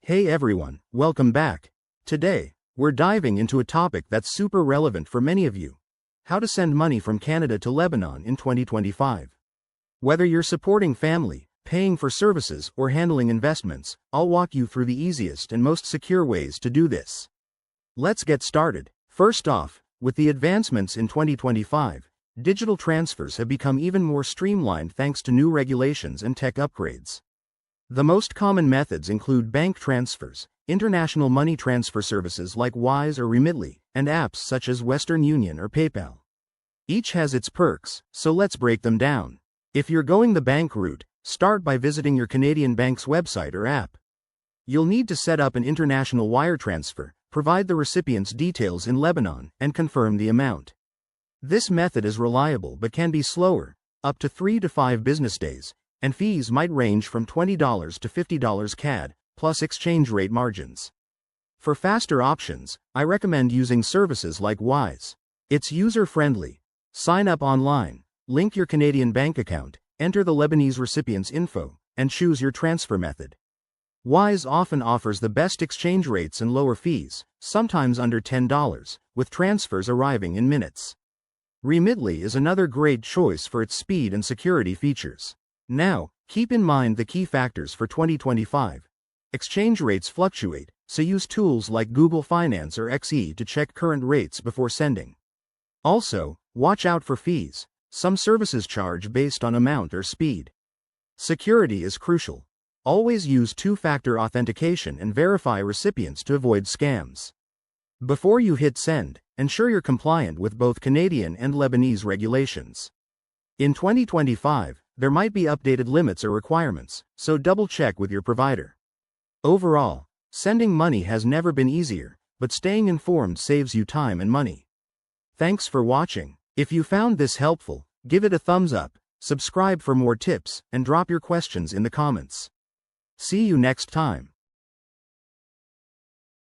Hey everyone, welcome back. Today, we're diving into a topic that's super relevant for many of you: how to send money from Canada to Lebanon in 2025. Whether you're supporting family, paying for services, or handling investments, I'll walk you through the easiest and most secure ways to do this. Let's get started. First off, with the advancements in 2025, digital transfers have become even more streamlined thanks to new regulations and tech upgrades. The most common methods include bank transfers, international money transfer services like Wise or Remitly, and apps such as Western Union or PayPal. Each has its perks, so let's break them down. If you're going the bank route, start by visiting your Canadian bank's website or app. You'll need to set up an international wire transfer, provide the recipient's details in Lebanon, and confirm the amount. This method is reliable but can be slower, up to 3 to 5 business days, and fees might range from $20 to $50 CAD, plus exchange rate margins. For faster options, I recommend using services like Wise. It's user-friendly. Sign up online, link your Canadian bank account, enter the Lebanese recipient's info, and choose your transfer method. Wise often offers the best exchange rates and lower fees, sometimes under $10, with transfers arriving in minutes. Remitly is another great choice for its speed and security features. Now, keep in mind the key factors for 2025. Exchange rates fluctuate, so use tools like Google Finance or XE to check current rates before sending. Also, watch out for fees. Some services charge based on amount or speed. Security is crucial. Always use two-factor authentication and verify recipients to avoid scams. Before you hit send, ensure you're compliant with both Canadian and Lebanese regulations. In 2025, there might be updated limits or requirements, so double-check with your provider. Overall, sending money has never been easier, but staying informed saves you time and money. Thanks for watching. If you found this helpful, give it a thumbs up, subscribe for more tips, and drop your questions in the comments. See you next time.